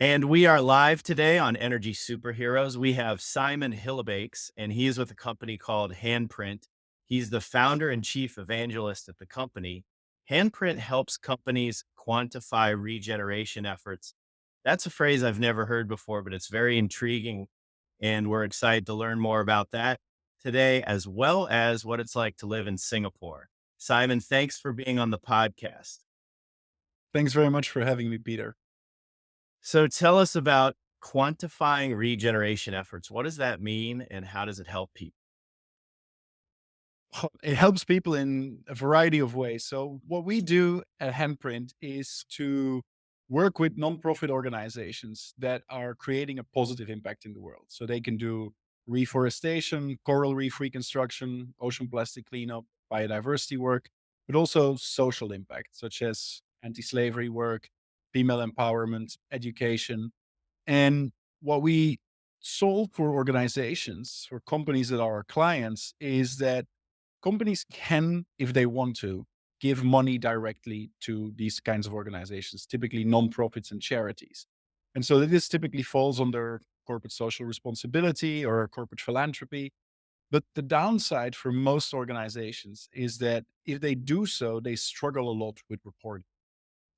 And we are live today on Energy Superheroes. We have Simon Schillebeeckx, and he is with a company called Handprint. He's the founder and chief evangelist at the company. Handprint helps companies quantify regeneration efforts. That's a phrase I've never heard before, but it's very intriguing. And we're excited to learn more about that today, as well as what it's like to live in Singapore. Simon, thanks for being on the podcast. Thanks very much for having me, Peter. So tell us about quantifying regeneration efforts. What does that mean and how does it help people? It helps people in a variety of ways. So, what we do at Handprint is to work with nonprofit organizations that are creating a positive impact in the world. So, they can do reforestation, coral reef reconstruction, ocean plastic cleanup, biodiversity work, but also social impact, such as anti slavery work, female empowerment, education. And what we solve for organizations, for companies that are our clients, is that companies can, if they want to, give money directly to these kinds of organizations, typically nonprofits and charities. And so this typically falls under corporate social responsibility or corporate philanthropy. But the downside for most organizations is that if they do so, they struggle a lot with reporting.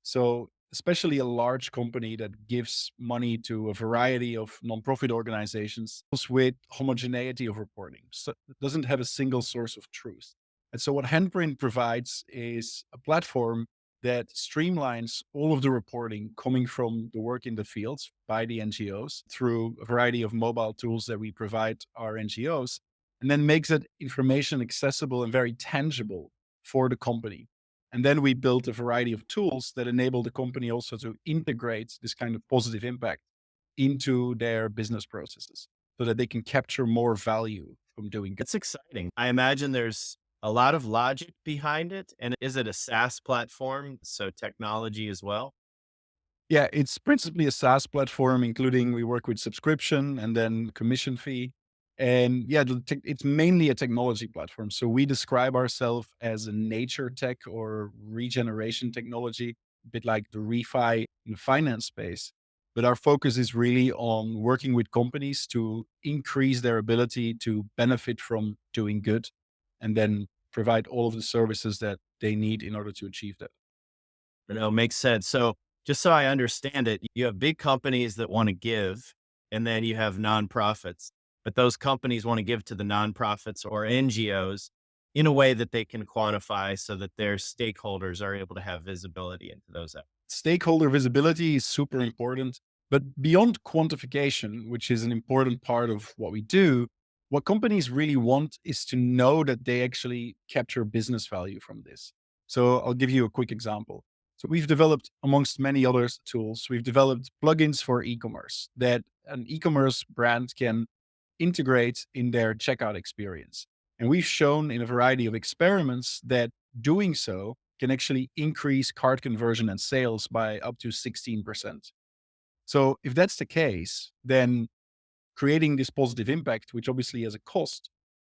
So, especially a large company that gives money to a variety of nonprofit organizations with homogeneity of reporting. So it doesn't have a single source of truth. And so what Handprint provides is a platform that streamlines all of the reporting coming from the work in the fields by the NGOs through a variety of mobile tools that we provide our NGOs, and then makes that information accessible and very tangible for the company. And then we built a variety of tools that enable the company also to integrate this kind of positive impact into their business processes so that they can capture more value from doing good. That's exciting. I imagine there's a lot of logic behind it. And is it a SaaS platform? So technology as well? Yeah, it's principally a SaaS platform, including we work with subscription and then commission fee. And yeah, it's mainly a technology platform. So we describe ourselves as a nature tech or regeneration technology, a bit like the refi in the finance space. But our focus is really on working with companies to increase their ability to benefit from doing good and then provide all of the services that they need in order to achieve that. Makes sense. So just so I understand it, you have big companies that want to give, and then you have nonprofits, but those companies want to give to the nonprofits or NGOs in a way that they can quantify so that their stakeholders are able to have visibility into those efforts. Stakeholder visibility is super important. But beyond quantification, which is an important part of what we do, what companies really want is to know that they actually capture business value from this. So I'll give you a quick example. So we've developed, amongst many other tools, we've developed plugins for e-commerce that an e-commerce brand can integrate in their checkout experience. And we've shown in a variety of experiments that doing so can actually increase cart conversion and sales by up to 16%. So if that's the case, then creating this positive impact, which obviously has a cost,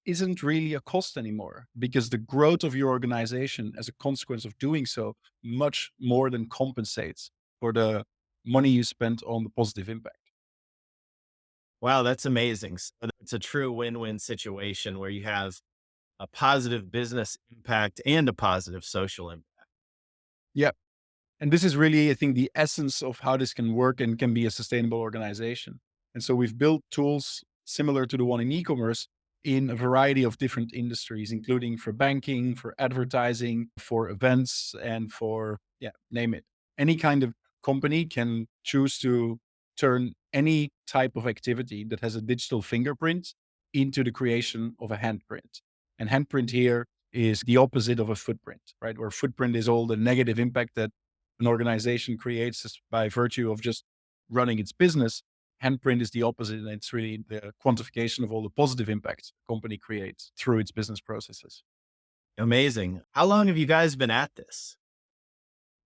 isn't really a cost anymore because the growth of your organization as a consequence of doing so much more than compensates for the money you spent on the positive impact. Wow, that's amazing. So it's a true win-win situation where you have a positive business impact and a positive social impact. Yeah. And this is really, I think, the essence of how this can work and can be a sustainable organization. And so we've built tools similar to the one in e-commerce in a variety of different industries, including for banking, for advertising, for events, and for, yeah, name it. Any kind of company can choose to turn any type of activity that has a digital fingerprint into the creation of a handprint. And handprint here is the opposite of a footprint, right? Where footprint is all the negative impact that an organization creates by virtue of just running its business. Handprint is the opposite, and it's really the quantification of all the positive impact a company creates through its business processes. Amazing. How long have you guys been at this?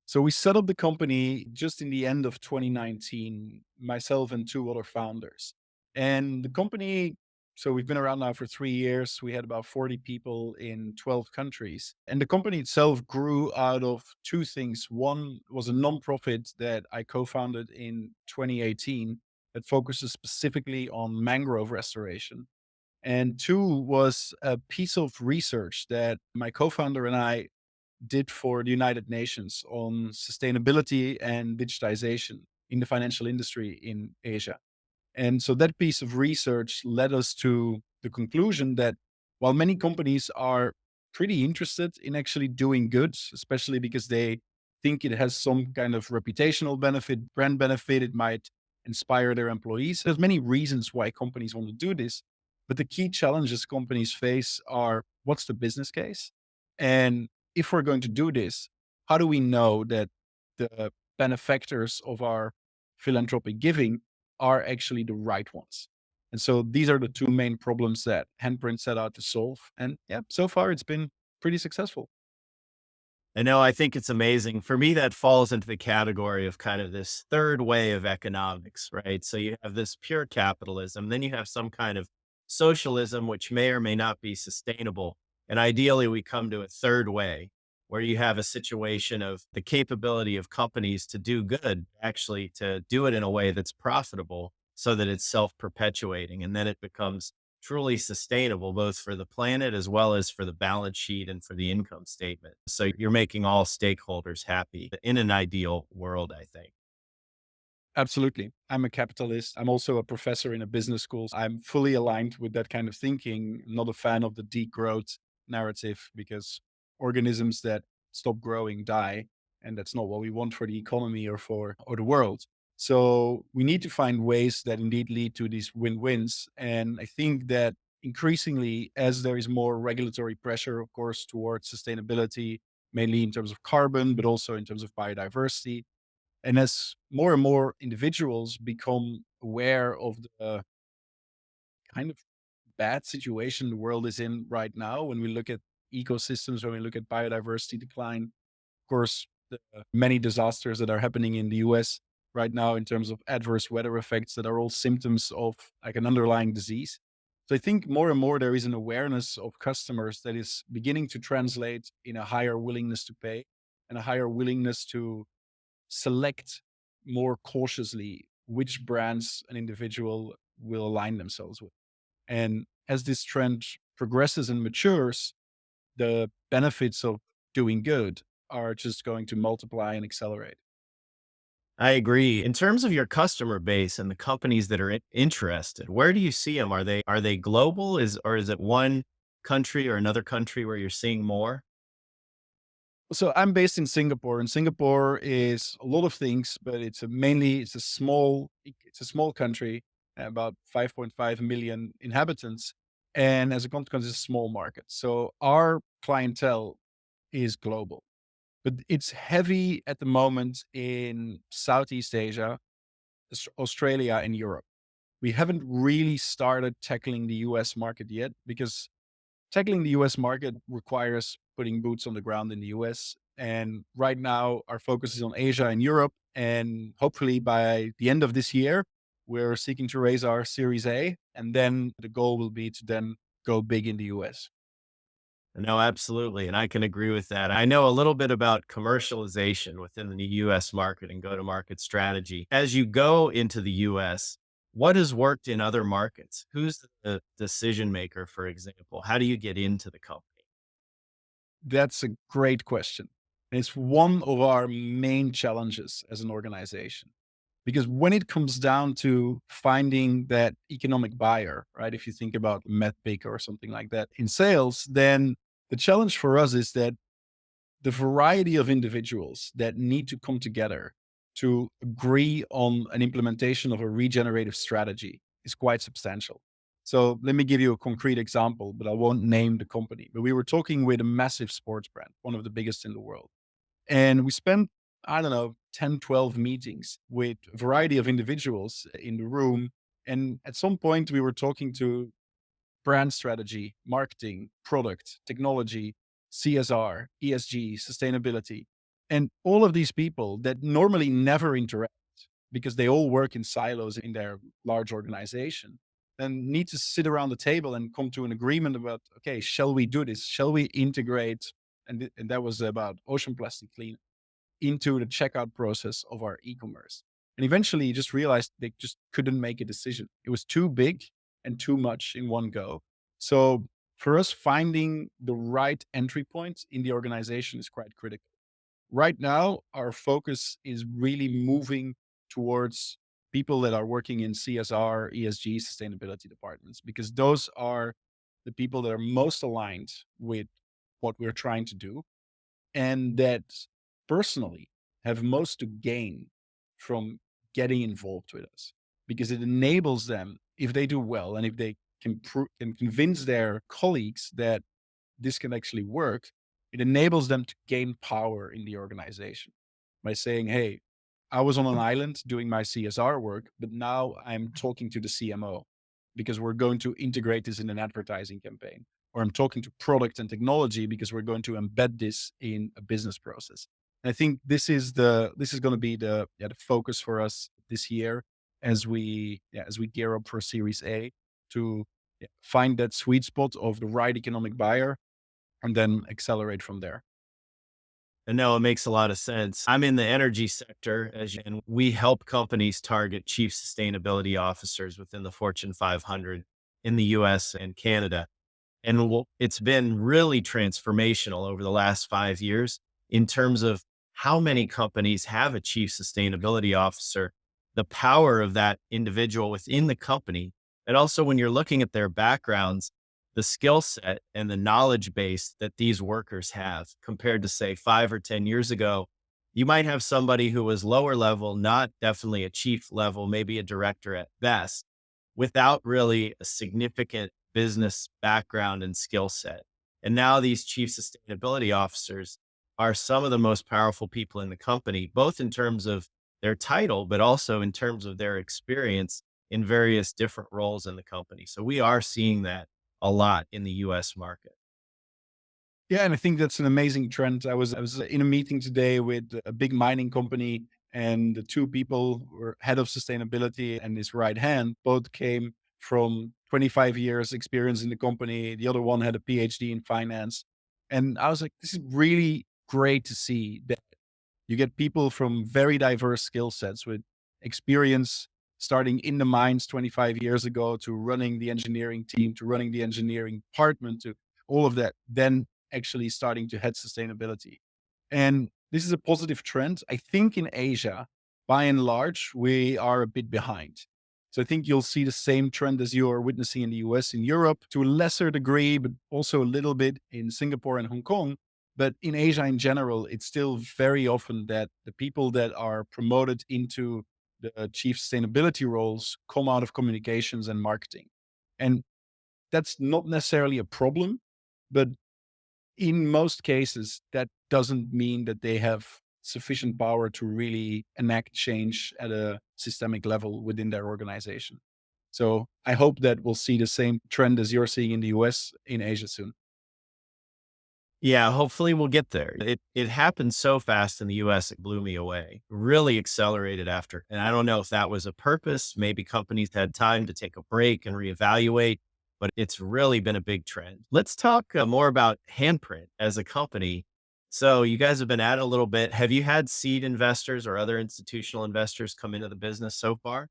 So we set up the company just in the end of 2019, myself and two other founders. And the company So we've been around now for 3 years. We had about 40 people in 12 countries. And the company itself grew out of two things. One was a nonprofit that I co founded in 2018 that focuses specifically on mangrove restoration. And two was a piece of research that my co founder and I did for the United Nations on sustainability and digitization in the financial industry in Asia. And so that piece of research led us to the conclusion that while many companies are pretty interested in actually doing good, especially because they think it has some kind of reputational benefit, brand benefit, it might inspire their employees. There's many reasons why companies want to do this. But the key challenges companies face are what's the business case? And if we're going to do this, how do we know that the benefactors of our philanthropic giving are actually the right ones? And so these are the two main problems that Handprint set out to solve. And yeah, so far it's been pretty successful. I know, I think it's amazing. For me, that falls into the category of kind of this third way of economics, right? So you have this pure capitalism, then you have some kind of socialism, which may or may not be sustainable. And ideally, we come to a third way where you have a situation of the capability of companies to do good, actually to do it in a way that's profitable so that it's self perpetuating. And then it becomes truly sustainable, both for the planet as well as for the balance sheet and for the income statement. So you're making all stakeholders happy in an ideal world, I think. Absolutely. I'm a capitalist. I'm also a professor in a business school. I'm fully aligned with that kind of thinking. I'm not a fan of the degrowth narrative because organisms that stop growing die. And that's not what we want for the economy or the world. So we need to find ways that indeed lead to these win-wins. And I think that increasingly, as there is more regulatory pressure, of course, towards sustainability, mainly in terms of carbon, but also in terms of biodiversity, and as more and more individuals become aware of the kind of bad situation the world is in right now, when we look at ecosystems, when we look at biodiversity decline, of course, the many disasters that are happening in the US right now in terms of adverse weather effects that are all symptoms of like an underlying disease. So I think more and more there is an awareness of customers that is beginning to translate in a higher willingness to pay and a higher willingness to select more cautiously which brands an individual will align themselves with. And as this trend progresses and matures, the benefits of doing good are just going to multiply and accelerate. I agree. In terms of your customer base and the companies that are interested, where do you see them? Are they global? Is it one country or another country where you're seeing more? So I'm based in Singapore, and Singapore is a lot of things, but it's a small country, about 5.5 million inhabitants, and as a consequence, it's a small market. So our clientele is global, but it's heavy at the moment in Southeast Asia, Australia, and Europe. We haven't really started tackling the US market yet because tackling the US market requires putting boots on the ground in the US. And right now, our focus is on Asia and Europe. And hopefully, by the end of this year, we're seeking to raise our Series A. And then the goal will be to then go big in the US. No, absolutely. And I can agree with that. I know a little bit about commercialization within the US market and go to market strategy. As you go into the US, what has worked in other markets? Who's the decision maker, for example? How do you get into the company? That's a great question. And it's one of our main challenges as an organization. Because when it comes down to finding that economic buyer, right? If you think about MedPick or something like that in sales, then the challenge for us is that the variety of individuals that need to come together to agree on an implementation of a regenerative strategy is quite substantial. So let me give you a concrete example, but I won't name the company. But we were talking with a massive sports brand, one of the biggest in the world. And we spent, I don't know, 10, 12 meetings with a variety of individuals in the room. And at some point, we were talking to brand strategy, marketing, product, technology, CSR, ESG, sustainability. And all of these people that normally never interact because they all work in silos in their large organization. then need to sit around the table and come to an agreement about, okay, shall we do this? Shall we integrate? And that was about ocean plastic clean into the checkout process of our e-commerce. And eventually you just realized they just couldn't make a decision. It was too big and too much in one go. So for us, finding the right entry point in the organization is quite critical. Right now, our focus is really moving towards people that are working in CSR, ESG, sustainability departments, because those are the people that are most aligned with what we're trying to do and that personally have most to gain from getting involved with us because it enables them, if they do well and if they can convince their colleagues that this can actually work, it enables them to gain power in the organization by saying, hey, I was on an island doing my CSR work, but now I'm talking to the CMO because we're going to integrate this in an advertising campaign. Or I'm talking to product and technology because we're going to embed this in a business process. And I think this is going to be the focus for us this year as we gear up for Series A to find that sweet spot of the right economic buyer and then accelerate from there. And no, it makes a lot of sense. I'm in the energy sector, and we help companies target chief sustainability officers within the Fortune 500 in the US and Canada. And it's been really transformational over the last 5 years in terms of how many companies have a chief sustainability officer, the power of that individual within the company. And also, when you're looking at their backgrounds, the skill set and the knowledge base that these workers have compared to, say, 5 or 10 years ago, you might have somebody who was lower level, not definitely a chief level, maybe a director at best, without really a significant business background and skill set. And now these chief sustainability officers are some of the most powerful people in the company, both in terms of their title, but also in terms of their experience in various different roles in the company. So we are seeing that a lot in the US market. Yeah, and I think that's an amazing trend. I was in a meeting today with a big mining company, and the two people were head of sustainability and his right hand both came from 25 years experience in the company. The other one had a PhD in finance. And I was like, this is really great to see that you get people from very diverse skill sets with experience starting in the mines 25 years ago to running the engineering team, to running the engineering department, to all of that, then actually starting to head sustainability. And this is a positive trend. I think in Asia, by and large, we are a bit behind. So I think you'll see the same trend as you are witnessing in the US, in Europe to a lesser degree, but also a little bit in Singapore and Hong Kong. But in Asia in general, it's still very often that the people that are promoted into the chief sustainability roles come out of communications and marketing. And that's not necessarily a problem, but in most cases, that doesn't mean that they have sufficient power to really enact change at a systemic level within their organization. So I hope that we'll see the same trend as you're seeing in the US in Asia soon. Yeah, hopefully we'll get there. It happened so fast in the US, it blew me away. Really accelerated after. And I don't know if that was a purpose. Maybe companies had time to take a break and reevaluate, but it's really been a big trend. Let's talk more about Handprint as a company. So you guys have been at it a little bit. Have you had seed investors or other institutional investors come into the business so far?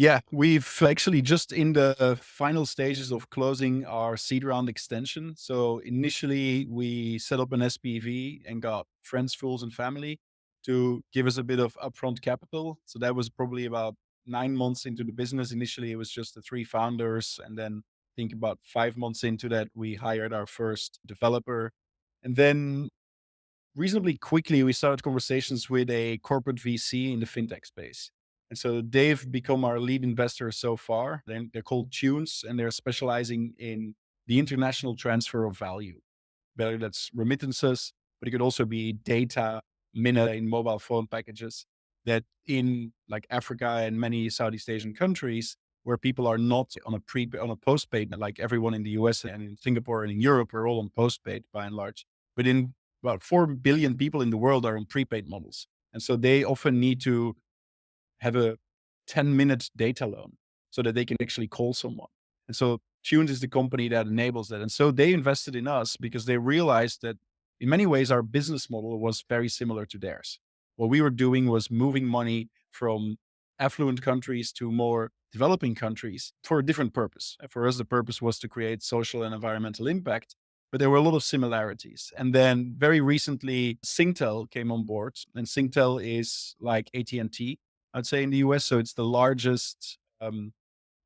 Yeah, we've actually just in the final stages of closing our seed round extension. So initially, we set up an SPV and got friends, fools, and family to give us a bit of upfront capital. So that was probably about 9 months into the business. Initially, it was just the three founders. And then I think about 5 months into that, we hired our first developer. And then reasonably quickly, we started conversations with a corporate VC in the fintech space. And so they've become our lead investor so far. They're called Tunes, and they're specializing in the international transfer of value, whether that's remittances, but it could also be data, minute in mobile phone packages that in like Africa and many Southeast Asian countries where people are not on a postpaid, like everyone in the US and in Singapore and in Europe, are all on postpaid by and large. But in about 4 billion people in the world are on prepaid models. And so they often need to have a 10-minute data loan. so that they can actually call someone. And so Tuned is the company that enables that. And so they invested in us because they realized that in many ways our business model was very similar to theirs. What we were doing was moving money from affluent countries to more developing countries for a different purpose. For us, the purpose was to create social and environmental impact, but there were a lot of similarities. And then very recently, Singtel came on board, and Singtel is like AT&T, I'd say, in the US. So it's the largest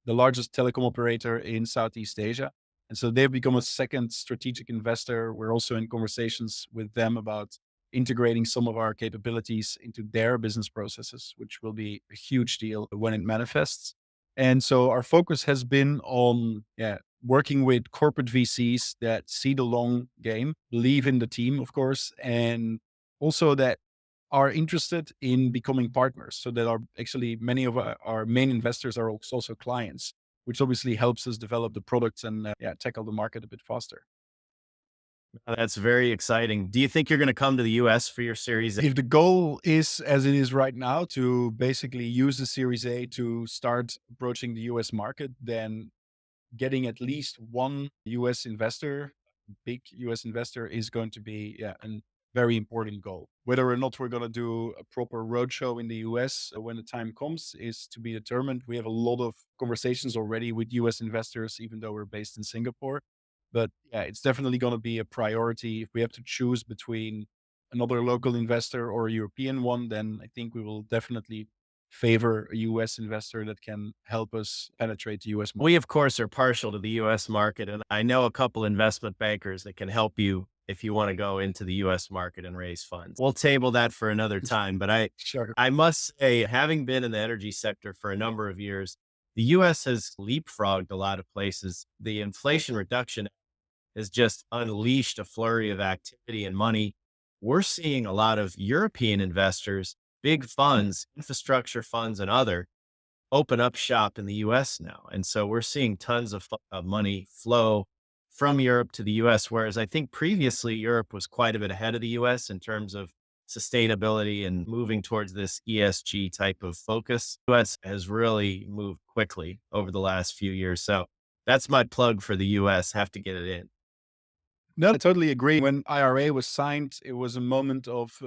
telecom operator in Southeast Asia. And so they've become a second strategic investor. We're also in conversations with them about integrating some of our capabilities into their business processes, which will be a huge deal when it manifests. And so our focus has been on working with corporate VCs that see the long game, believe in the team, of course, and also that are interested in becoming partners. So that are actually many of our main investors are also clients, which obviously helps us develop the products and tackle the market a bit faster. That's very exciting. Do you think you're going to come to the US for your Series A? If the goal is, as it is right now, to basically use the Series A to start approaching the US market, then getting at least one US investor, big US investor, is going to be a very important goal. Whether or not we're going to do a proper roadshow in the US when the time comes is to be determined. We have a lot of conversations already with US investors, even though we're based in Singapore. But yeah, it's definitely going to be a priority. If we have to choose between another local investor or a European one, then I think we will definitely favor a US investor that can help us penetrate the US market. We, of course, are partial to the US market, and I know a couple investment bankers that can help you if you want to go into the US market and raise funds. We'll table that for another time, but Sure. I must say, having been in the energy sector for a number of years, the US has leapfrogged a lot of places. The Inflation Reduction has just unleashed a flurry of activity and money. We're seeing a lot of European investors, big funds, infrastructure funds, and other open up shop in the US now. And so we're seeing tons of money flow from Europe to the US, whereas I think previously Europe was quite a bit ahead of the US in terms of sustainability and moving towards this ESG type of focus. US has really moved quickly over the last few years. So that's my plug for the US. Have to get it in. No, I totally agree. When IRA was signed, it was a moment of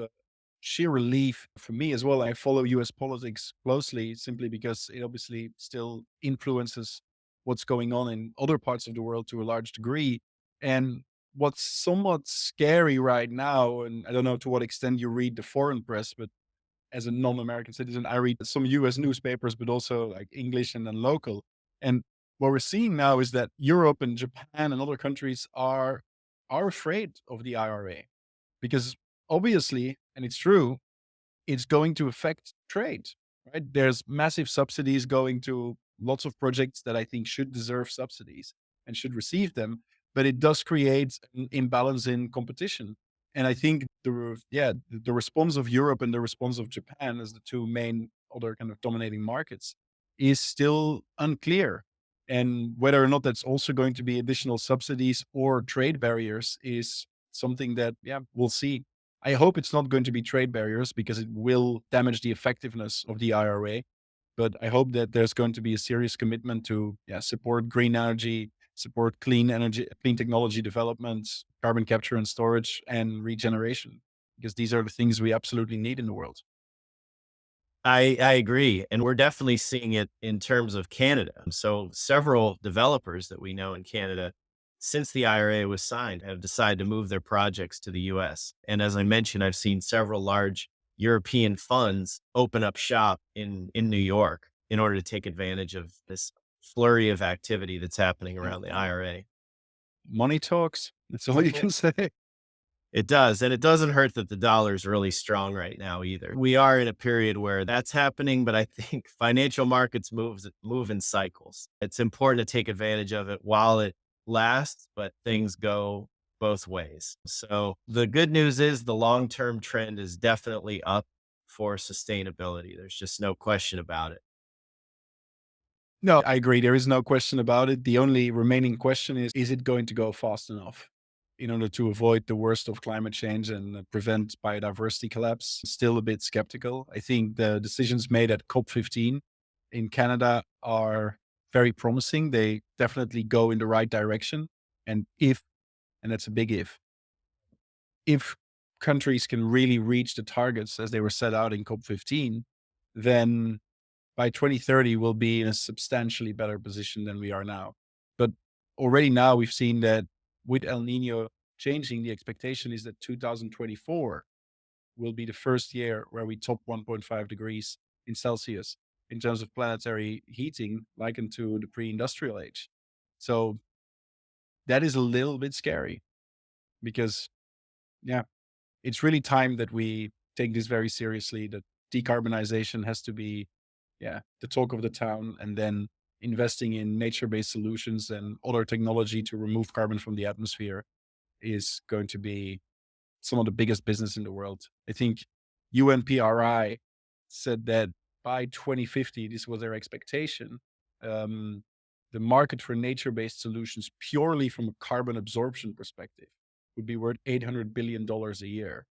sheer relief for me as well. I follow US politics closely simply because it obviously still influences what's going on in other parts of the world to a large degree. And what's somewhat scary right now, and I don't know to what extent you read the foreign press, but as a non-American citizen, I read some US newspapers, but also like English and then local. And what we're seeing now is that Europe and Japan and other countries are afraid of the IRA because obviously, and it's true, it's going to affect trade, right? There's massive subsidies going to lots of projects that I think should deserve subsidies and should receive them, but it does create an imbalance in competition. And I think the response of Europe and the response of Japan as the two main other kind of dominating markets is still unclear. And whether or not that's also going to be additional subsidies or trade barriers is something that, we'll see. I hope it's not going to be trade barriers because it will damage the effectiveness of the IRA. But I hope that there's going to be a serious commitment to support green energy, support clean energy, clean technology development, carbon capture and storage, and regeneration, because these are the things we absolutely need in the world. I agree. And we're definitely seeing it in terms of Canada. So several developers that we know in Canada, since the IRA was signed, have decided to move their projects to the US. And as I mentioned, I've seen several large European funds open up shop in New York in order to take advantage of this flurry of activity that's happening Yeah. around the IRA. Money talks. That's all you can say. It does, and it doesn't hurt that the dollar is really strong right now either. We are in a period where that's happening, but I think financial markets move in cycles. It's important to take advantage of it while it lasts, but things go both ways. So the good news is the long-term trend is definitely up for sustainability. There's just no question about it. No, I agree. There is no question about it. The only remaining question is it going to go fast enough in order to avoid the worst of climate change and prevent biodiversity collapse? Still a bit skeptical. I think the decisions made at COP15 in Canada are very promising. They definitely go in the right direction. And and that's a big if countries can really reach the targets as they were set out in COP15, then by 2030 we'll be in a substantially better position than we are now. But already now we've seen that with El Nino changing, the expectation is that 2024 will be the first year where we top 1.5 degrees in Celsius in terms of planetary heating, likened to the pre-industrial age. So that is a little bit scary because, yeah, it's really time that we take this very seriously, that decarbonization has to be, yeah, the talk of the town, and then investing in nature-based solutions and other technology to remove carbon from the atmosphere is going to be some of the biggest business in the world. I think UNPRI said that by 2050, this was their expectation. Um, the market for nature-based solutions, purely from a carbon absorption perspective, would be worth $800 billion a year.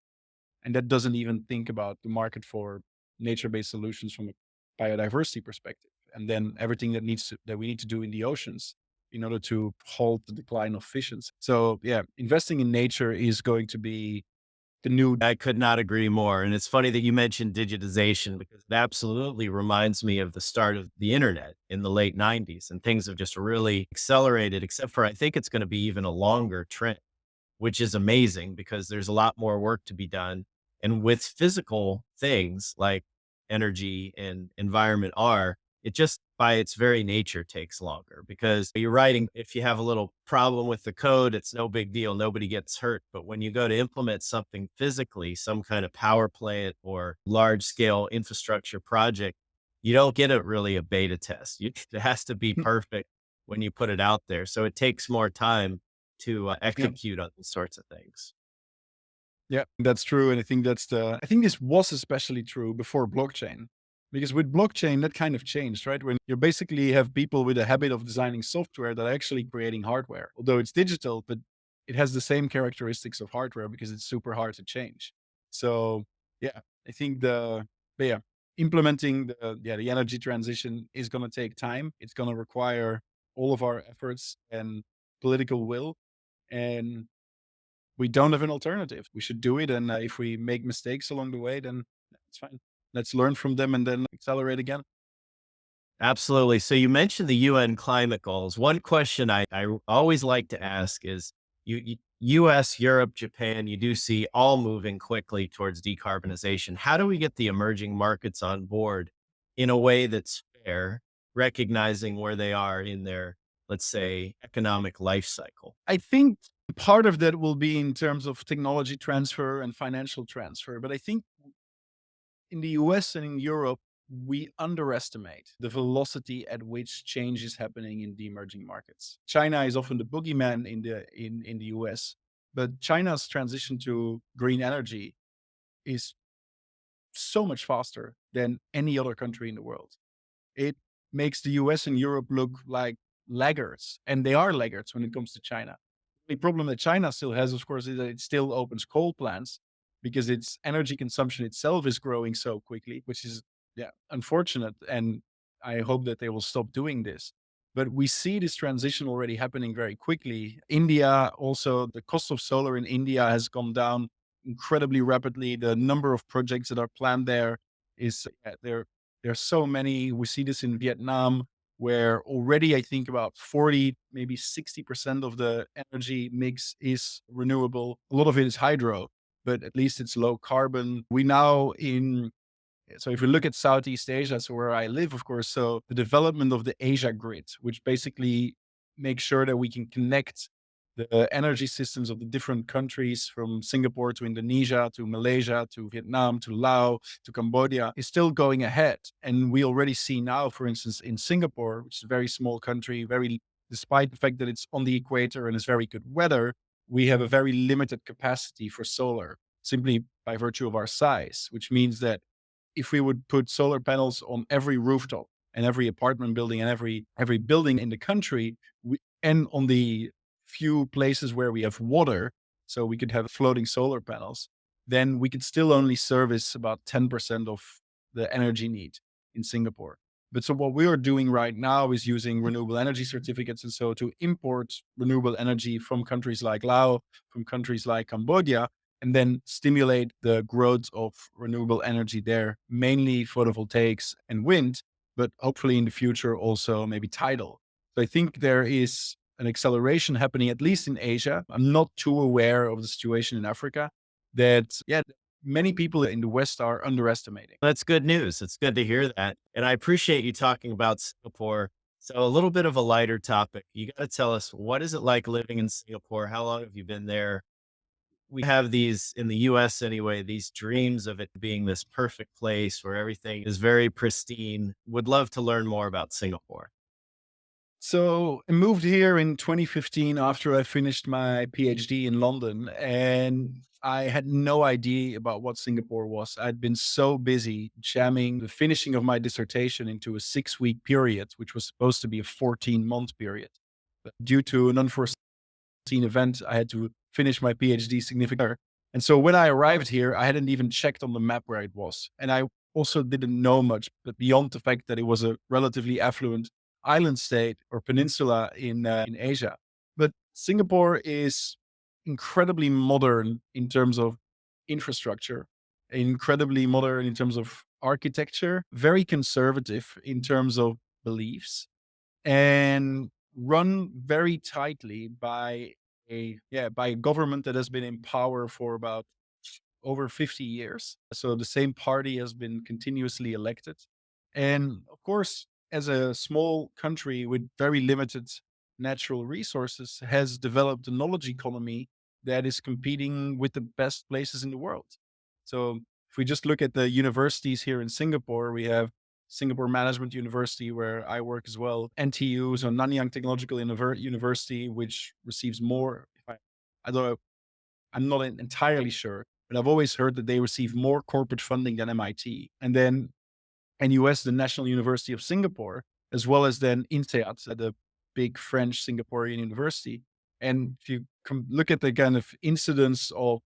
And that doesn't even think about the market for nature-based solutions from a biodiversity perspective. And then everything that we need to do in the oceans in order to halt the decline of fishes. So yeah, investing in nature is going to be the new. I could not agree more. And it's funny that you mentioned digitization because it absolutely reminds me of the start of the internet in the late 90s. And things have just really accelerated, except for I think it's going to be even a longer trend, which is amazing because there's a lot more work to be done. And with physical things like energy and environment are, it just by its very nature takes longer because you're writing, if you have a little problem with the code, it's no big deal. Nobody gets hurt. But when you go to implement something physically, some kind of power plant or large scale infrastructure project, you don't get really a beta test. It has to be perfect when you put it out there. So it takes more time to Yeah. execute on these sorts of things. Yeah, that's true. And I think this was especially true before blockchain. Because with blockchain, that kind of changed, right? When you basically have people with a habit of designing software that are actually creating hardware. Although it's digital, but it has the same characteristics of hardware because it's super hard to change. So yeah, I think but yeah, implementing the energy transition is gonna take time. It's gonna require all of our efforts and political will. And we don't have an alternative. We should do it. And if we make mistakes along the way, then it's fine. Let's learn from them and then accelerate again. Absolutely. So you mentioned the UN climate goals. One question I always like to ask is US, Europe, Japan, you do see all moving quickly towards decarbonization. How do we get the emerging markets on board in a way that's fair, recognizing where they are in their, let's say, economic life cycle? I think part of that will be in terms of technology transfer and financial transfer. But I think in the US and in Europe, we underestimate the velocity at which change is happening in the emerging markets. China is often the boogeyman in the US, but China's transition to green energy is so much faster than any other country in the world. It makes the US and Europe look like laggards, and they are laggards when it comes to China. The problem that China still has, of course, is that it still opens coal plants because its energy consumption itself is growing so quickly, which is, yeah, unfortunate. And I hope that they will stop doing this. But we see this transition already happening very quickly. India, also, the cost of solar in India has gone down incredibly rapidly. The number of projects that are planned there is, yeah, there's so many. We see this in Vietnam, where already I think about 40, maybe 60% of the energy mix is renewable. A lot of it is hydro, but at least it's low carbon. So if we look at Southeast Asia, so where I live, of course, so the development of the Asia grid, which basically makes sure that we can connect the energy systems of the different countries from Singapore to Indonesia to Malaysia to Vietnam to Laos to Cambodia is still going ahead. And we already see now, for instance, in Singapore, which is a very small country, despite the fact that it's on the equator and it's very good weather, we have a very limited capacity for solar simply by virtue of our size, which means that if we would put solar panels on every rooftop and every apartment building and every building in the country, and on the few places where we have water, so we could have floating solar panels, then we could still only service about 10% of the energy need in Singapore. But so what we are doing right now is using renewable energy certificates. And so to import renewable energy from countries like Laos, from countries like Cambodia, and then stimulate the growth of renewable energy there, mainly photovoltaics and wind, but hopefully in the future also maybe tidal. So I think there is an acceleration happening, at least in Asia. I'm not too aware of the situation in Africa that, yeah, many people in the West are underestimating. That's good news. It's good to hear that. And I appreciate you talking about Singapore. So a little bit of a lighter topic. You got to tell us, what is it like living in Singapore? How long have you been there? We have these in the US anyway, these dreams of it being this perfect place where everything is very pristine. Would love to learn more about Singapore. So I moved here in 2015 after I finished my PhD in London, and I had no idea about what Singapore was. I'd been so busy jamming the finishing of my dissertation into a 6-week period, which was supposed to be a 14-month period. But due to an unforeseen event, I had to finish my PhD significantly. And so when I arrived here, I hadn't even checked on the map where it was. And I also didn't know much, but beyond the fact that it was a relatively affluent island state or peninsula in Asia. But Singapore is incredibly modern in terms of infrastructure, incredibly modern in terms of architecture, very conservative in terms of beliefs, and run very tightly by a government that has been in power for about over 50 years. So the same party has been continuously elected. And of course, as a small country with very limited natural resources, has developed a knowledge economy that is competing with the best places in the world. So if we just look at the universities here in Singapore, we have Singapore Management University, where I work as well, NTU, so Nanyang Technological University, which receives more. I don't know, I'm not entirely sure, but I've always heard that they receive more corporate funding than MIT. And then NUS, the National University of Singapore, as well as then INSEAD, the big French Singaporean university. And if you look at the kind of incidence of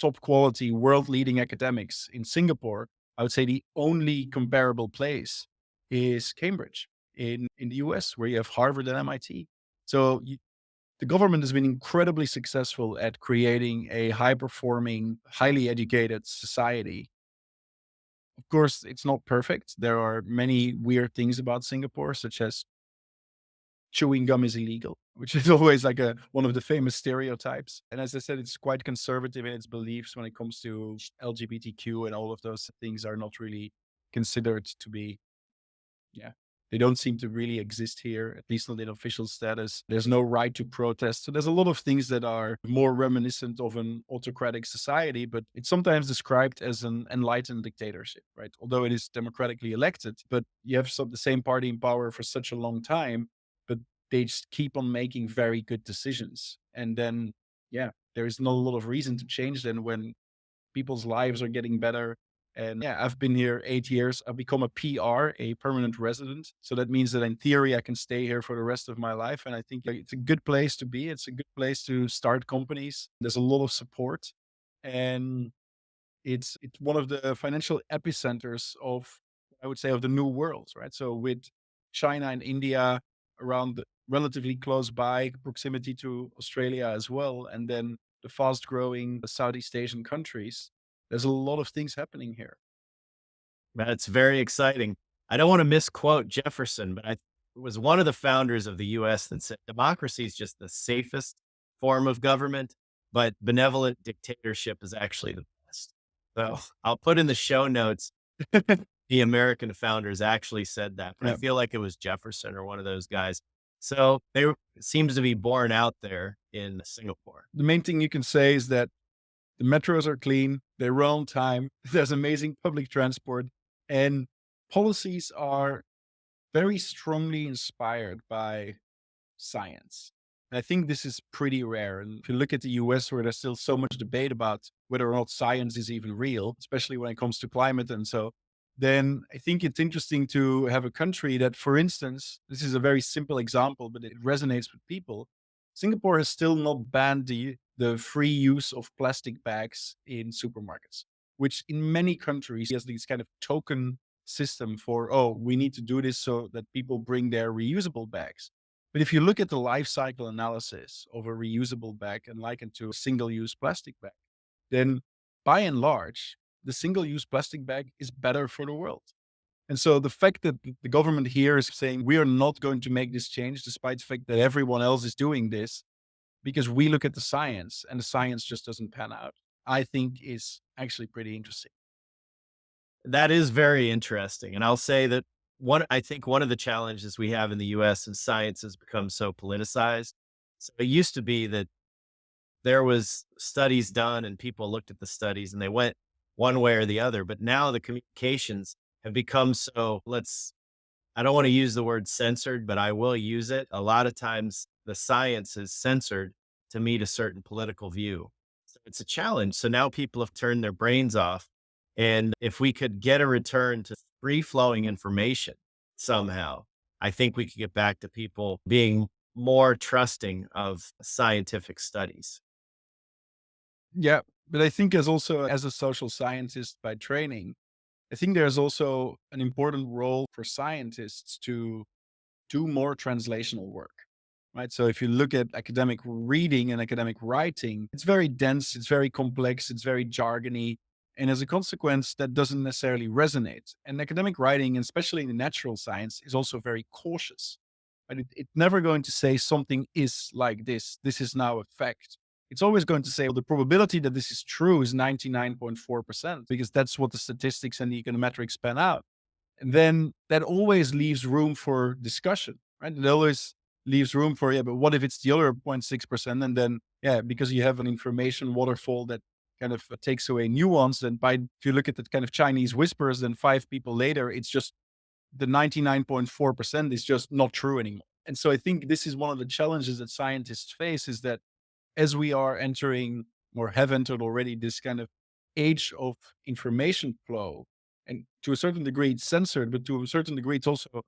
top quality, world leading academics in Singapore, I would say the only comparable place is Cambridge in the US, where you have Harvard and MIT. So the government has been incredibly successful at creating a high performing, highly educated society. Of course, it's not perfect. There are many weird things about Singapore, such as chewing gum is illegal, which is always like one of the famous stereotypes. And as I said, it's quite conservative in its beliefs when it comes to LGBTQ, and all of those things are not really considered to be, yeah. They don't seem to really exist here, at least not in official status. There's no right to protest. So there's a lot of things that are more reminiscent of an autocratic society, but it's sometimes described as an enlightened dictatorship, right? Although it is democratically elected, but you have the same party in power for such a long time, but they just keep on making very good decisions. And then, yeah, there is not a lot of reason to change then when people's lives are getting better. And yeah, I've been here 8 years. I've become a PR, a permanent resident. So that means that in theory, I can stay here for the rest of my life. And I think it's a good place to be. It's a good place to start companies. There's a lot of support. And it's one of the financial epicenters of, I would say, of the new world, right? So with China and India around relatively close by, proximity to Australia as well, and then the fast growing Southeast Asian countries, there's a lot of things happening here. That's very exciting. I don't want to misquote Jefferson, but it was one of the founders of the US that said democracy is just the safest form of government, but benevolent dictatorship is actually the best. So I'll put in the show notes, the American founders actually said that, but I Yeah. feel like it was Jefferson or one of those guys. So it seems to be born out there in Singapore. The main thing you can say is that the metros are clean, they run on time, there's amazing public transport, and policies are very strongly inspired by science. And I think this is pretty rare. And if you look at the US, where there's still so much debate about whether or not science is even real, especially when it comes to climate and so, then I think it's interesting to have a country that, for instance, this is a very simple example, but it resonates with people. Singapore has still not banned the free use of plastic bags in supermarkets, which in many countries has these kind of token system for, oh, we need to do this so that people bring their reusable bags. But if you look at the life cycle analysis of a reusable bag and liken to a single use plastic bag, then by and large, the single use plastic bag is better for the world. And so the fact that the government here is saying we are not going to make this change, despite the fact that everyone else is doing this, because we look at the science and the science just doesn't pan out, I think is actually pretty interesting. That is very interesting. And I'll say that I think one of the challenges we have in the US is science has become so politicized. So it used to be that there was studies done and people looked at the studies and they went one way or the other. But now the communications have become so, I don't want to use the word censored, but I will use it. A lot of times the science is censored to meet a certain political view. So it's a challenge. So now people have turned their brains off. And if we could get a return to free flowing information somehow, I think we could get back to people being more trusting of scientific studies. Yeah. But I think as a social scientist by training, I think there's also an important role for scientists to do more translational work, right? So if you look at academic reading and academic writing, it's very dense, it's very complex, it's very jargony. And as a consequence, that doesn't necessarily resonate. And academic writing, and especially in the natural science, is also very cautious. But it's never going to say something is like this is now a fact. It's always going to say, well, the probability that this is true is 99.4%, because that's what the statistics and the econometrics pan out. And then that always leaves room for discussion, right? It always leaves room for, yeah, but what if it's the other 0.6%? And then, yeah, because you have an information waterfall that kind of takes away nuance. And if you look at the kind of Chinese whispers, then 5 people later, it's just the 99.4% is just not true anymore. And so I think this is one of the challenges that scientists face, is that as we are entering or have entered already this kind of age of information flow, and to a certain degree it's censored, but to a certain degree it's also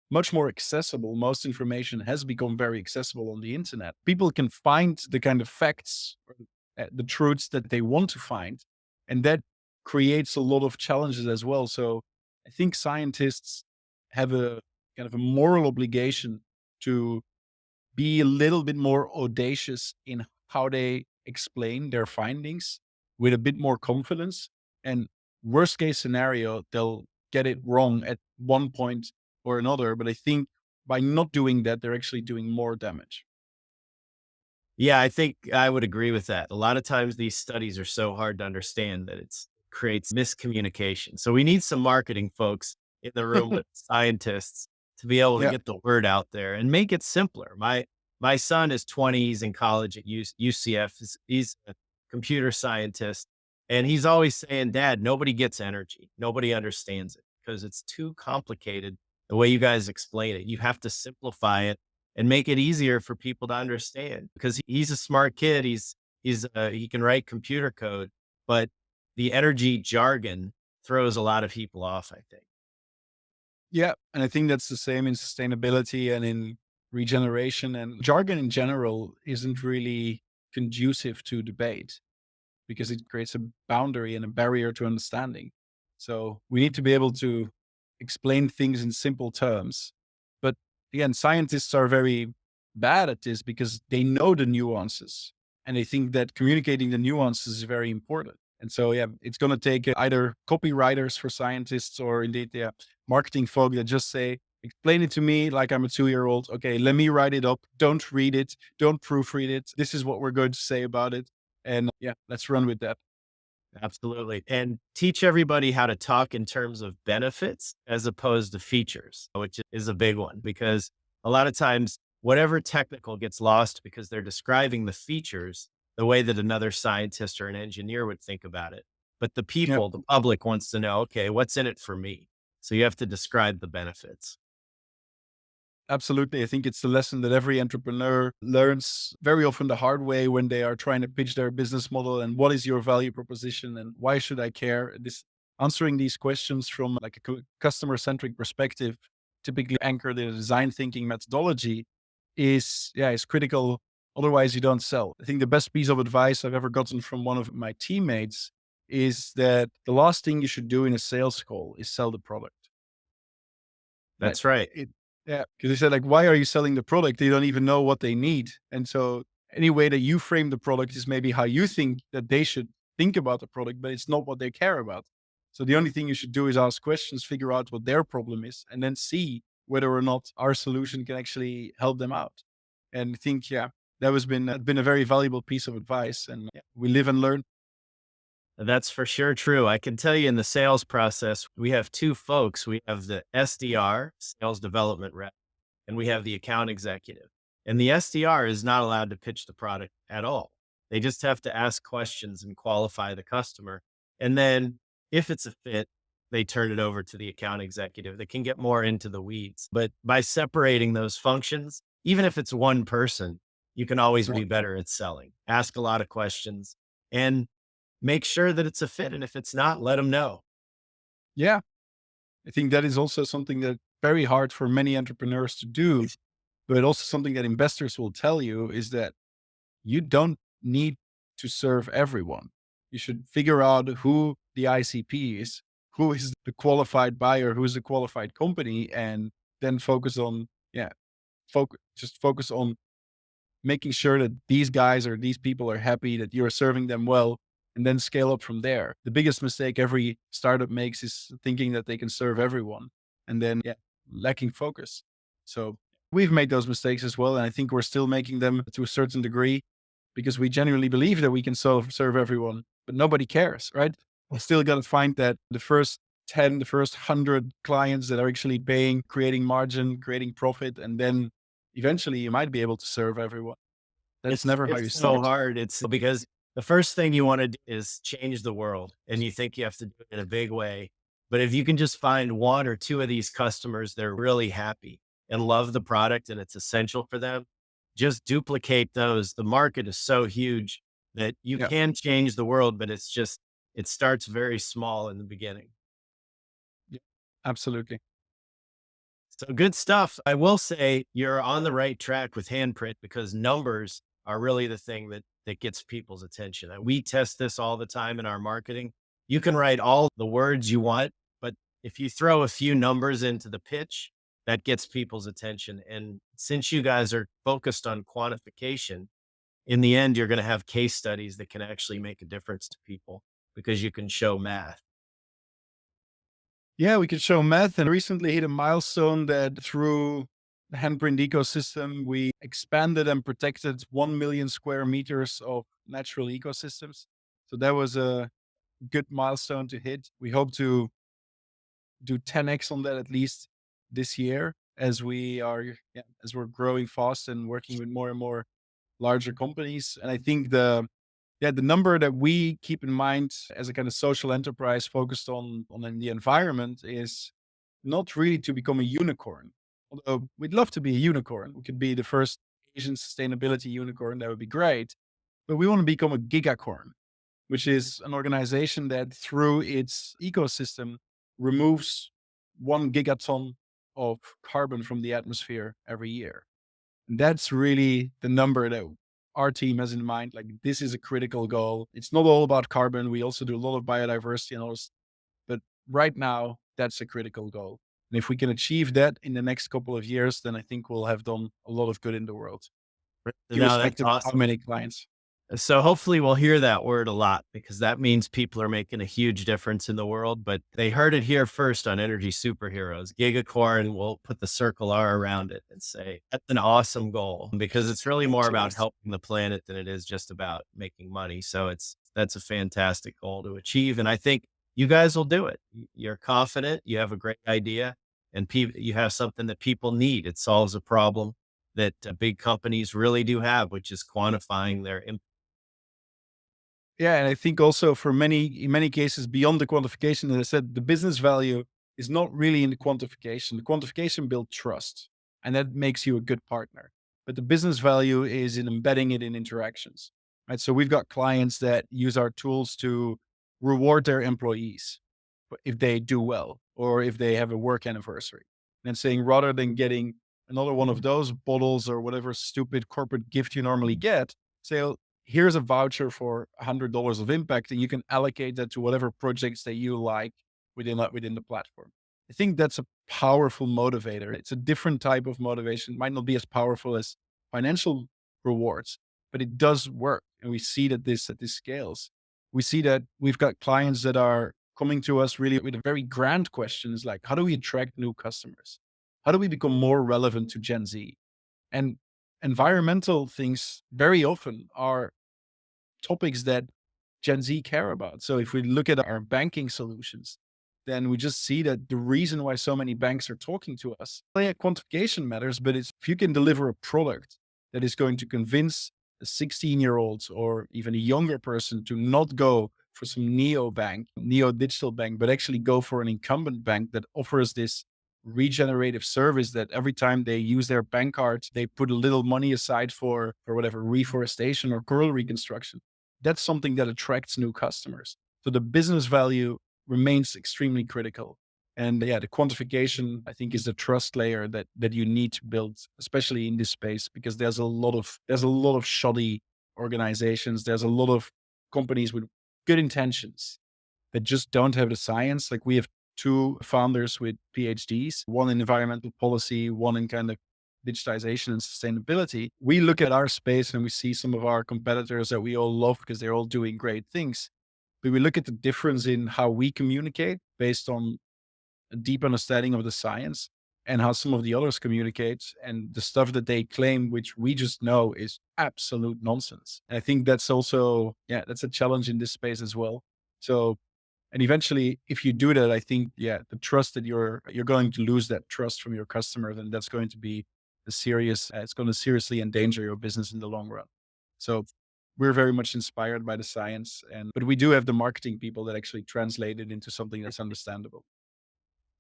much more accessible. Most information has become very accessible on the internet. People can find the kind of facts, or the truths that they want to find, and that creates a lot of challenges as well. So I think scientists have a kind of a moral obligation to be a little bit more audacious in how they explain their findings with a bit more confidence. And worst case scenario, they'll get it wrong at one point or another. But I think by not doing that, they're actually doing more damage. Yeah, I think I would agree with that. A lot of times these studies are so hard to understand that it's creates miscommunication. So we need some marketing folks in the room with scientists to be able to Yeah. get the word out there and make it simpler. My son is 20, he's in college at UCF. He's a computer scientist and he's always saying, "Dad, nobody gets energy. Nobody understands it because it's too complicated the way you guys explain it. You have to simplify it and make it easier for people to understand because he's a smart kid. He can write computer code, but the energy jargon throws a lot of people off, I think. Yeah. And I think that's the same in sustainability and in regeneration. And jargon in general isn't really conducive to debate, because it creates a boundary and a barrier to understanding. So we need to be able to explain things in simple terms. But again, scientists are very bad at this because they know the nuances, and they think that communicating the nuances is very important. And so, yeah, it's going to take either copywriters for scientists, or indeed, yeah, marketing folk that just say, explain it to me like I'm a 2 year old. Okay, let me write it up. Don't read it. Don't proofread it. This is what we're going to say about it. And yeah, let's run with that. Absolutely. And teach everybody how to talk in terms of benefits as opposed to features, which is a big one because a lot of times whatever technical gets lost because they're describing the features the way that another scientist or an engineer would think about it. But Yeah. the public wants to know, okay, what's in it for me? So you have to describe the benefits. Absolutely. I think it's the lesson that every entrepreneur learns very often the hard way when they are trying to pitch their business model, and what is your value proposition and why should I care? This answering these questions from like a customer centric perspective, typically anchored in a design thinking methodology, is critical. Otherwise, you don't sell. I think the best piece of advice I've ever gotten from one of my teammates is that the last thing you should do in a sales call is sell the product. Right. That's right. It Yeah, because they said, like, "Why are you selling the product? They don't even know what they need." And so any way that you frame the product is maybe how you think that they should think about the product, but it's not what they care about. So the only thing you should do is ask questions, figure out what their problem is, and then see whether or not our solution can actually help them out. And I think, yeah, that was been a very valuable piece of advice, and yeah, we live and learn. That's for sure true. I can tell you in the sales process, we have two folks. We have the SDR, sales development rep, and we have the account executive. And the SDR is not allowed to pitch the product at all. They just have to ask questions and qualify the customer. And then if it's a fit, they turn it over to the account executive that can get more into the weeds. But by separating those functions, even if it's one person, you can always Right. be better at selling. Ask a lot of questions and make sure that it's a fit. And if it's not, let them know. Yeah, I think that is also something that very hard for many entrepreneurs to do, but also something that investors will tell you is that you don't need to serve everyone. You should figure out who the ICP is, who is the qualified buyer, who is the qualified company, and then focus on, yeah, focus on making sure that these guys or these people are happy, that you're serving them well, and then scale up from there. The biggest mistake every startup makes is thinking that they can serve everyone and then, yeah, lacking focus. So we've made those mistakes as well. And I think we're still making them to a certain degree because we genuinely believe that we can serve everyone, but nobody cares, right? We still got to find that the first 10, the first 100 clients that are actually paying, creating margin, creating profit, and then eventually you might be able to serve everyone. That's never how you It's so start. hard. It's because the first thing you want to do is change the world, and you think you have to do it in a big way. But if you can just find one or two of these customers that are really happy and love the product and it's essential for them, just duplicate those. The market is so huge that you Yeah, can change the world, but it's just it starts very small in the beginning. yeah, absolutely. So good stuff. I will say you're on the right track with Handprint because numbers are really the thing that gets people's attention. And we test this all the time in our marketing. You can write all the words you want, but if you throw a few numbers into the pitch, that gets people's attention. And since you guys are focused on quantification, in the end, you're going to have case studies that can actually make a difference to people because you can show math. Yeah, we could show math and recently hit a milestone that through the Handprint ecosystem, we expanded and protected 1 million square meters of natural ecosystems. So that was a good milestone to hit. We hope to do 10x on that at least this year as we are, yeah, as we're growing fast and working with more and more larger companies. And I think the number that we keep in mind as a kind of social enterprise focused on the environment is not really to become a unicorn. Although we'd love to be a unicorn. We could be the first Asian sustainability unicorn. That would be great. But we want to become a gigacorn, which is an organization that through its ecosystem removes 1 gigaton of carbon from the atmosphere every year. And that's really the number that our team has in mind. Like, this is a critical goal. It's not all about carbon. We also do a lot of biodiversity and all this, but right now, that's a critical goal. And if we can achieve that in the next couple of years, then I think we'll have done a lot of good in the world, No, that's irrespective of how awesome. many clients. So hopefully we'll hear that word a lot because that means people are making a huge difference in the world. But they heard it here first on Energy Superheroes. Gigacorn will put the circle R around it and say, that's an awesome goal because it's really more about Cheers. helping the planet than it is just about making money. So that's a fantastic goal to achieve. And I think you guys will do it. You're confident, you have a great idea, and you have something that people need. It solves a problem that big companies really do have, which is quantifying their impact. Yeah, and I think also for in many cases beyond the quantification, as I said, the business value is not really in the quantification. The quantification builds trust, and that makes you a good partner. But the business value is in embedding it in interactions, right? So we've got clients that use our tools to reward their employees if they do well or if they have a work anniversary. And saying rather than getting another one of those bottles or whatever stupid corporate gift you normally get, say, "Oh, here's a voucher for $100 of impact, and you can allocate that to whatever projects that you like within the platform." I think that's a powerful motivator. It's a different type of motivation. It might not be as powerful as financial rewards, but it does work. And we see that this at this scales. We see that we've got clients that are coming to us really with a very grand questions like, how do we attract new customers? How do we become more relevant to Gen Z? And environmental things very often are topics that Gen Z care about. So if we look at our banking solutions, then we just see that the reason why so many banks are talking to us, well, yeah, quantification matters, but it's if you can deliver a product that is going to convince a 16-year-old or even a younger person to not go for some neo bank, neo digital bank, but actually go for an incumbent bank that offers this regenerative service that every time they use their bank card, they put a little money aside for whatever reforestation or coral reconstruction. That's something that attracts new customers. So the business value remains extremely critical. And yeah, the quantification, I think, is the trust layer that you need to build, especially in this space, because there's a lot of shoddy organizations. There's a lot of companies with good intentions that just don't have the science. Like we have two founders with PhDs, one in environmental policy, one in kind of digitization and sustainability. We look at our space and we see some of our competitors that we all love because they're all doing great things. But we look at the difference in how we communicate based on a deep understanding of the science and how some of the others communicate and the stuff that they claim, which we just know is absolute nonsense. And I think that's also, yeah, that's a challenge in this space as well. So and eventually, if you do that, I think, yeah, the trust that you're going to lose that trust from your customers, and that's going to be a serious. It's going to seriously endanger your business in the long run. So we're very much inspired by the science, and but we do have the marketing people that actually translate it into something that's understandable.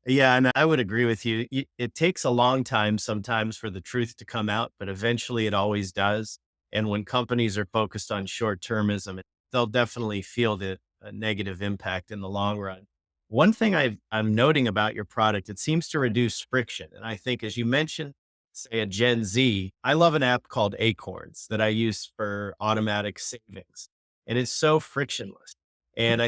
Yeah, and I would agree with you. It takes a long time sometimes for the truth to come out, but eventually it always does. And when companies are focused on short termism, they'll definitely feel the negative impact in the long run. One thing I'm noting about your product, it seems to reduce friction. And I think, as you mentioned, say a Gen Z, I love an app called Acorns that I use for automatic savings. And it's so frictionless. And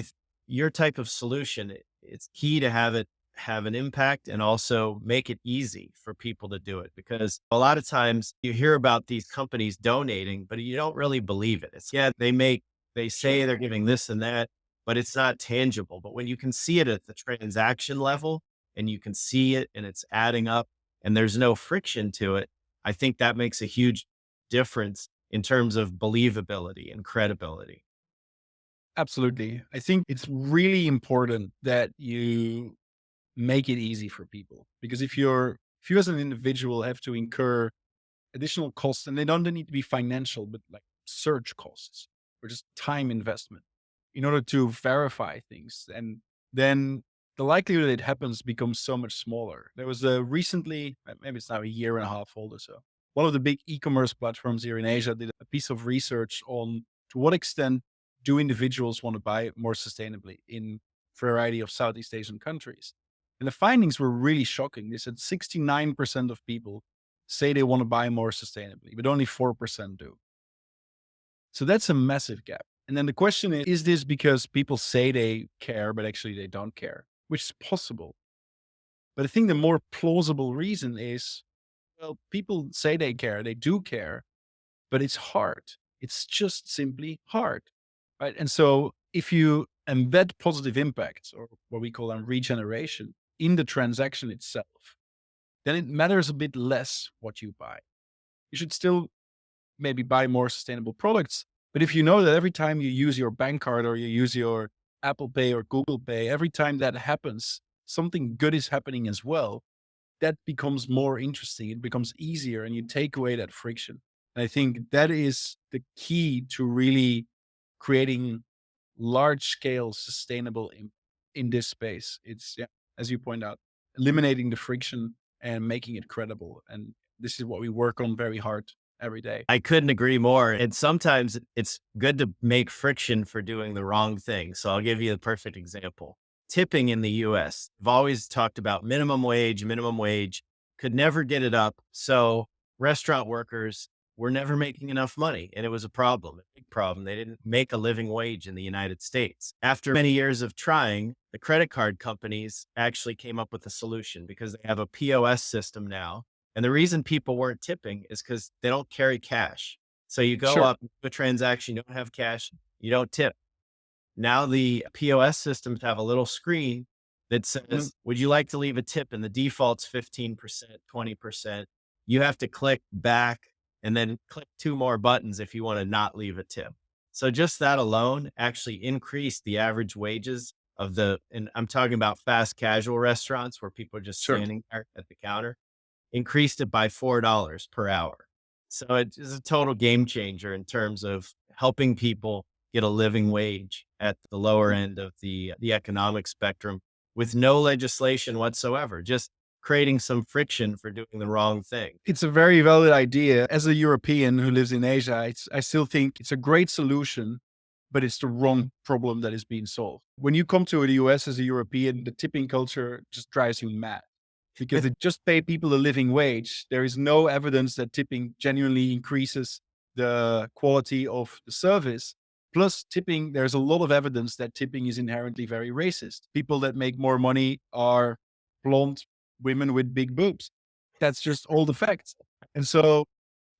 your type of solution, it's key to have an impact and also make it easy for people to do it, because a lot of times you hear about these companies donating, but you don't really believe it. It's, yeah, they say they're giving this and that, but it's not tangible. But when you can see it at the transaction level and you can see it and it's adding up and there's no friction to it, I think that makes a huge difference in terms of believability and credibility. Absolutely, I think it's really important that you make it easy for people because if you as an individual have to incur additional costs, and they don't need to be financial, but like search costs or just time investment in order to verify things. And then the likelihood that it happens becomes so much smaller. There was a recently, maybe it's now a year and a half old or so, one of the big e-commerce platforms here in Asia did a piece of research on to what extent do individuals want to buy more sustainably in a variety of Southeast Asian countries. And the findings were really shocking. They said 69% of people say they want to buy more sustainably, but only 4% do. So that's a massive gap. And then the question is this because people say they care, but actually they don't care, which is possible. But I think the more plausible reason is, well, people say they care, they do care, but it's hard. It's just simply hard. Right. And so if you embed positive impacts or what we call regeneration in the transaction itself, then it matters a bit less what you buy. You should still maybe buy more sustainable products. But if you know that every time you use your bank card or you use your Apple Pay or Google Pay, every time that happens, something good is happening as well, that becomes more interesting. It becomes easier and you take away that friction. And I think that is the key to really creating large scale sustainable in this space. It's, yeah, as you point out, eliminating the friction and making it credible. And this is what we work on very hard every day. I couldn't agree more. And sometimes it's good to make friction for doing the wrong thing. So I'll give you a perfect example. Tipping in the US. I've always talked about minimum wage, could never get it up. So restaurant workers were never making enough money. And it was a problem, a big problem. They didn't make a living wage in the United States. After many years of trying, the credit card companies actually came up with a solution because they have a POS system now. And the reason people weren't tipping is because they don't carry cash. So you go Sure. up to a transaction, you don't have cash, you don't tip. Now the POS systems have a little screen that Mhm. says, "Would you like to leave a tip?" And the default's 15%, 20%. You have to click back and then click 2 more buttons if you wanna not leave a tip. So just that alone actually increased the average wages of the and I'm talking about fast casual restaurants where people are just Sure. standing there at the counter, increased it by $4 per hour. So it is a total game changer in terms of helping people get a living wage at the lower end of the economic spectrum with no legislation whatsoever, just creating some friction for doing the wrong thing. It's a very valid idea. As a European who lives in Asia, I still think it's a great solution, but it's the wrong problem that is being solved. When you come to the US as a European, the tipping culture just drives you mad because they just pay people a living wage. There is no evidence that tipping genuinely increases the quality of the service. Plus, tipping, there's a lot of evidence that tipping is inherently very racist. People that make more money are blonde women with big boobs. That's just all the facts. And so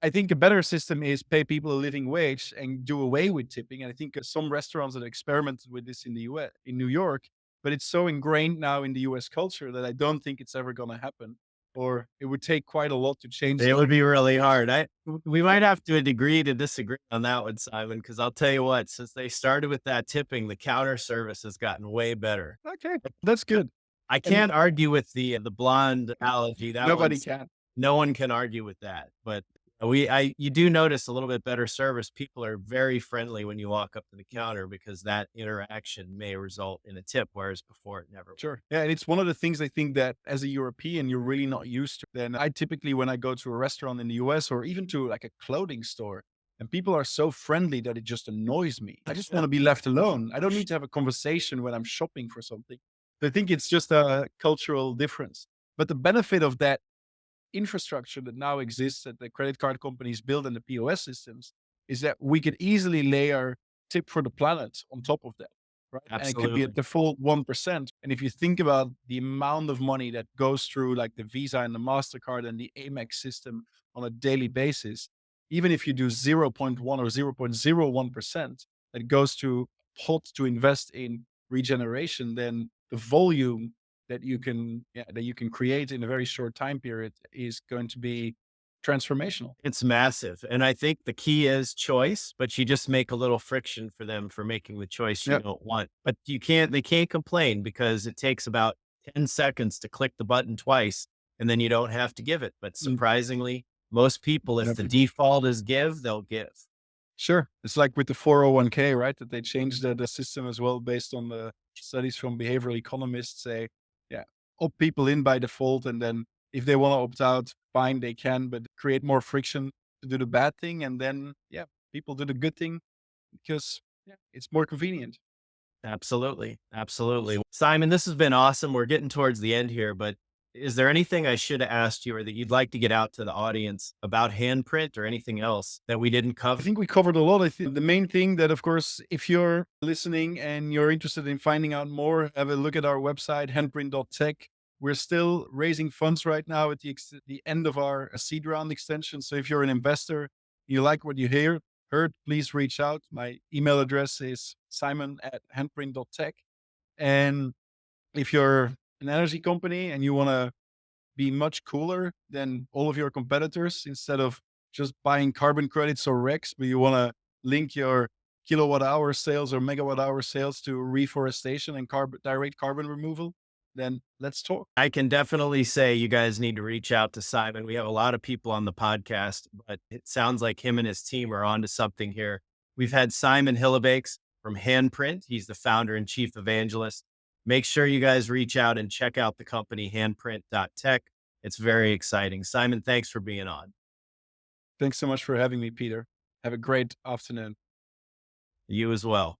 I think a better system is pay people a living wage and do away with tipping. And I think some restaurants that experimented with this in the US, in New York, but it's so ingrained now in the US culture that I don't think it's ever going to happen. Or it would take quite a lot to change It that. would be really hard. We might have to agree to disagree on that one, Simon, because I'll tell you what, since they started with that tipping, the counter service has gotten way better. Okay, that's good. I And can't argue with the blonde analogy. That nobody one's can. no one can argue with that. But I you do notice a little bit better service. People are very friendly when you walk up to the counter because that interaction may result in a tip, whereas before it never would. Sure. Yeah, and it's one of the things I think that as a European, you're really not used to. Then I typically, when I go to a restaurant in the US or even to like a clothing store, and people are so friendly that it just annoys me. I just want to be left alone. I don't need to have a conversation when I'm shopping for something. So I think it's just a cultural difference. But the benefit of that infrastructure that now exists that the credit card companies build and the POS systems is that we could easily layer tip for the planet on top of that, right? And it could be a Absolutely. default 1%. And if you think about the amount of money that goes through like the Visa and the MasterCard and the Amex system on a daily basis, even if you do zero point 0.1 or 0.01%, that goes to pot to invest in regeneration, then the volume that you can that you can create in a very short time period is going to be transformational. It's massive, and I think the key is choice, but you just make a little friction for them for making the choice you Yeah. don't want. But you can't they can't complain because it takes about 10 seconds to click the button twice, and then you don't have to give it. But Mm. surprisingly, most people, if Yeah, the people. default is give, they'll give. Sure. It's like with the 401k, right? That they changed the system as well based on the studies from behavioral economists say, yeah, opt people in by default. And then if they want to opt out, fine, they can, but create more friction to do the bad thing. And then, yeah, people do the good thing because yeah, it's more convenient. Absolutely. Absolutely. Simon, this has been awesome. We're getting towards the end here, but is there anything I should have asked you or that you'd like to get out to the audience about Handprint or anything else that we didn't I cover? think we covered a lot. I think the main thing that, of course, if you're listening and you're interested in finding out more, have a look at our website, handprint.tech. We're still raising funds right now at the end of our seed round extension. So if you're an investor, you like what you heard, please reach out. My email address is simon@handprint.tech. And if you're an energy company and you want to be much cooler than all of your competitors instead of just buying carbon credits or RECs, but you want to link your kilowatt hour sales or megawatt hour sales to reforestation and direct carbon removal, then let's talk. I can definitely say you guys need to reach out to Simon. We have a lot of people on the podcast, but it sounds like him and his team are onto something here. We've had Simon Schillebeeckx from Handprint. He's the founder and chief evangelist. Make sure you guys reach out and check out the company handprint.tech. It's very exciting. Simon, thanks for being on. Thanks so much for having me, Peter. Have a great afternoon. You as well.